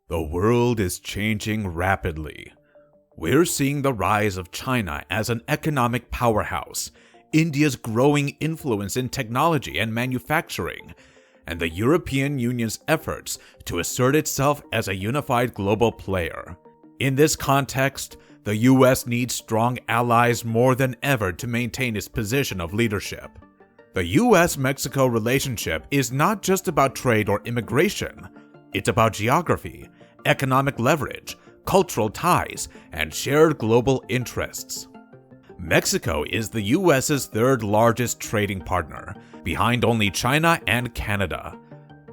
The world is changing rapidly. We're seeing the rise of China as an economic powerhouse, India's growing influence in technology and manufacturing, and the European Union's efforts to assert itself as a unified global player. In this context, the US needs strong allies more than ever to maintain its position of leadership. The US-Mexico relationship is not just about trade or immigration. It's about geography, economic leverage, cultural ties, and shared global interests. Mexico is the US's third largest trading partner, behind only China and Canada.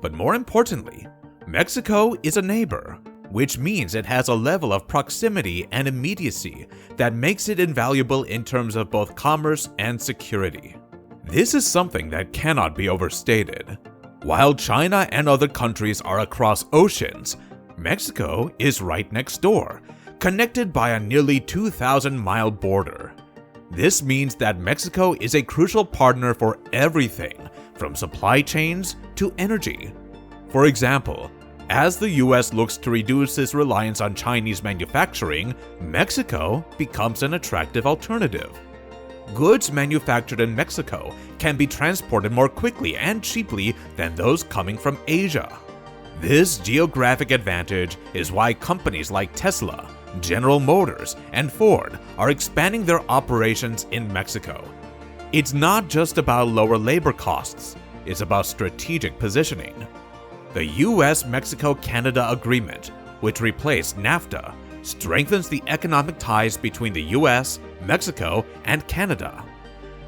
But more importantly, Mexico is a neighbor, which means it has a level of proximity and immediacy that makes it invaluable in terms of both commerce and security. This is something that cannot be overstated. While China and other countries are across oceans, Mexico is right next door, connected by a nearly 2,000-mile border. This means that Mexico is a crucial partner for everything, from supply chains to energy. For example, as the US looks to reduce its reliance on Chinese manufacturing, Mexico becomes an attractive alternative. Goods manufactured in Mexico can be transported more quickly and cheaply than those coming from Asia. This geographic advantage is why companies like Tesla, General Motors, and Ford are expanding their operations in Mexico. It's not just about lower labor costs, it's about strategic positioning. The US-Mexico-Canada Agreement, which replaced NAFTA, strengthens the economic ties between the US, Mexico, and Canada.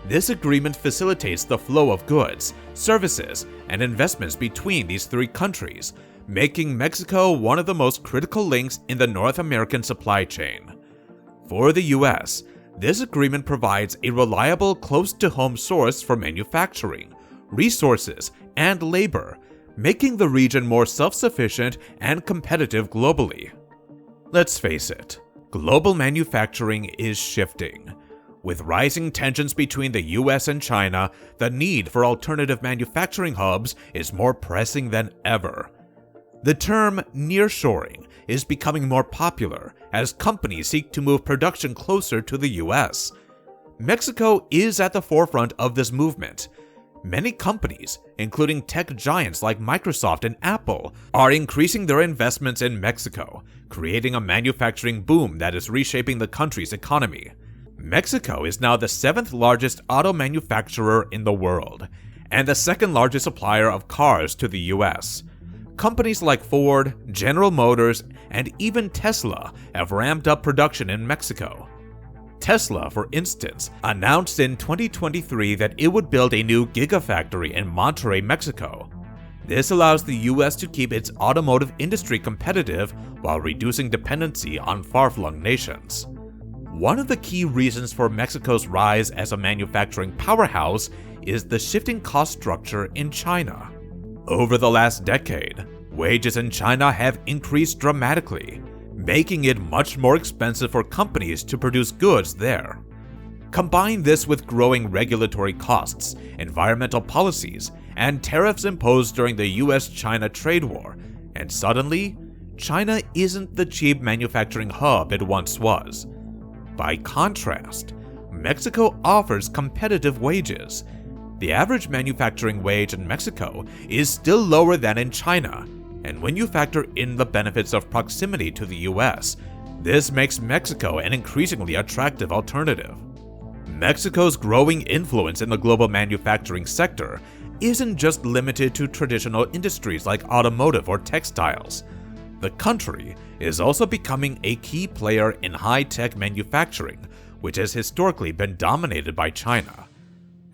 This agreement facilitates the flow of goods, services, and investments between these three countries, making Mexico one of the most critical links in the North American supply chain. For the US, this agreement provides a reliable, close-to-home source for manufacturing, resources, and labor, making the region more self-sufficient and competitive globally. Let's face it, global manufacturing is shifting. With rising tensions between the US and China, the need for alternative manufacturing hubs is more pressing than ever. The term nearshoring is becoming more popular as companies seek to move production closer to the US. Mexico is at the forefront of this movement. Many companies, including tech giants like Microsoft and Apple, are increasing their investments in Mexico, creating a manufacturing boom that is reshaping the country's economy. Mexico is now the seventh largest auto manufacturer in the world, and the second largest supplier of cars to the US. Companies like Ford, General Motors, and even Tesla have ramped up production in Mexico. Tesla, for instance, announced in 2023 that it would build a new gigafactory in Monterrey, Mexico. This allows the US to keep its automotive industry competitive while reducing dependency on far-flung nations. One of the key reasons for Mexico's rise as a manufacturing powerhouse is the shifting cost structure in China. Over the last decade, wages in China have increased dramatically, making it much more expensive for companies to produce goods there. Combine this with growing regulatory costs, environmental policies, and tariffs imposed during the US-China trade war, and suddenly, China isn't the cheap manufacturing hub it once was. By contrast, Mexico offers competitive wages. The average manufacturing wage in Mexico is still lower than in China, and when you factor in the benefits of proximity to the US, this makes Mexico an increasingly attractive alternative. Mexico's growing influence in the global manufacturing sector isn't just limited to traditional industries like automotive or textiles. The country is also becoming a key player in high-tech manufacturing, which has historically been dominated by China.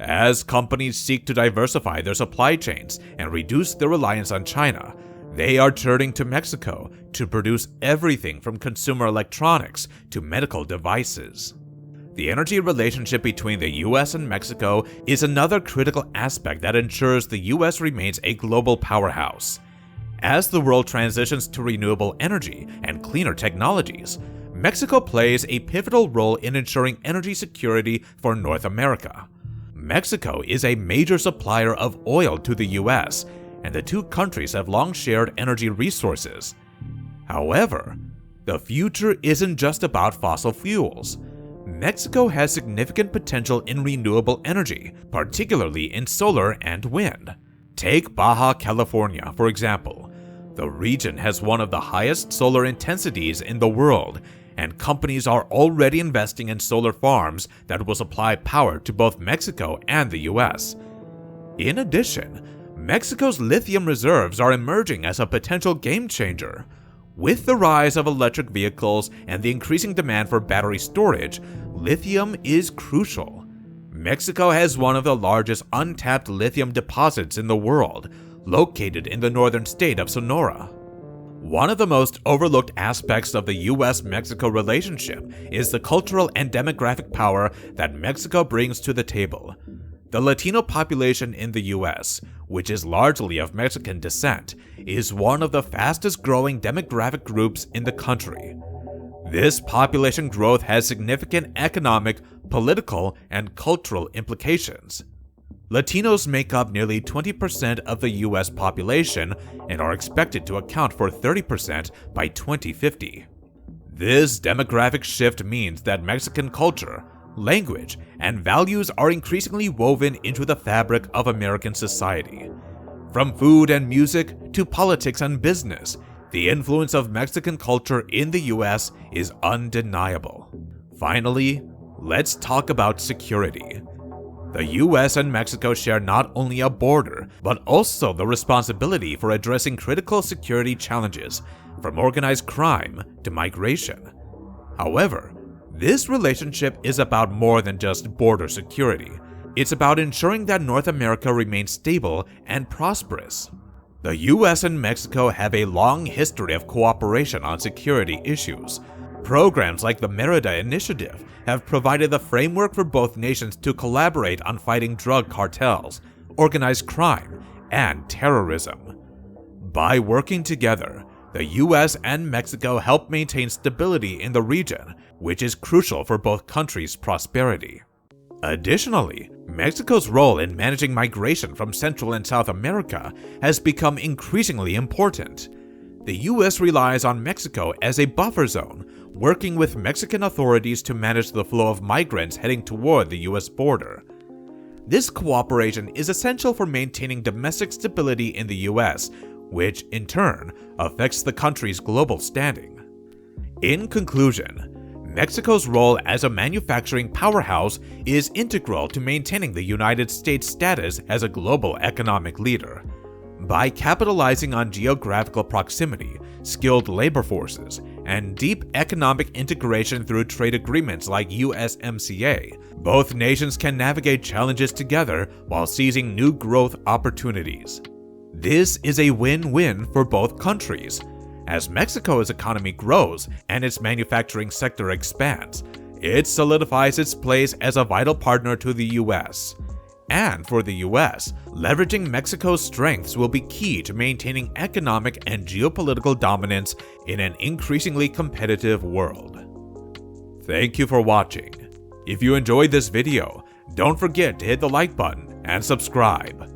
As companies seek to diversify their supply chains and reduce their reliance on China, they are turning to Mexico to produce everything from consumer electronics to medical devices. The energy relationship between the US and Mexico is another critical aspect that ensures the US remains a global powerhouse. As the world transitions to renewable energy and cleaner technologies, Mexico plays a pivotal role in ensuring energy security for North America. Mexico is a major supplier of oil to the US, and the two countries have long shared energy resources. However, the future isn't just about fossil fuels. Mexico has significant potential in renewable energy, particularly in solar and wind. Take Baja California, for example. The region has one of the highest solar intensities in the world, and companies are already investing in solar farms that will supply power to both Mexico and the US. In addition, Mexico's lithium reserves are emerging as a potential game changer. With the rise of electric vehicles and the increasing demand for battery storage, lithium is crucial. Mexico has one of the largest untapped lithium deposits in the world, located in the northern state of Sonora. One of the most overlooked aspects of the US-Mexico relationship is the cultural and demographic power that Mexico brings to the table. The Latino population in the US, which is largely of Mexican descent, is one of the fastest growing demographic groups in the country. This population growth has significant economic, political, and cultural implications. Latinos make up nearly 20% of the US population and are expected to account for 30% by 2050. This demographic shift means that Mexican culture, language, and values are increasingly woven into the fabric of American society. From food and music to politics and business, the influence of Mexican culture in the US is undeniable. Finally, let's talk about security. The US and Mexico share not only a border, but also the responsibility for addressing critical security challenges, from organized crime to migration. However, this relationship is about more than just border security. It's about ensuring that North America remains stable and prosperous. The US and Mexico have a long history of cooperation on security issues. Programs like the Merida Initiative have provided the framework for both nations to collaborate on fighting drug cartels, organized crime, and terrorism. By working together, the US and Mexico help maintain stability in the region, which is crucial for both countries' prosperity. Additionally, Mexico's role in managing migration from Central and South America has become increasingly important. The US relies on Mexico as a buffer zone, working with Mexican authorities to manage the flow of migrants heading toward the US border. This cooperation is essential for maintaining domestic stability in the US, which in turn affects the country's global standing. In conclusion, Mexico's role as a manufacturing powerhouse is integral to maintaining the United States' status as a global economic leader. By capitalizing on geographical proximity, skilled labor forces, and deep economic integration through trade agreements like USMCA, both nations can navigate challenges together while seizing new growth opportunities. This is a win-win for both countries. As Mexico's economy grows and its manufacturing sector expands, it solidifies its place as a vital partner to the US. And for the US, leveraging Mexico's strengths will be key to maintaining economic and geopolitical dominance in an increasingly competitive world. Thank you for watching. If you enjoyed this video, don't forget to hit the like button and subscribe.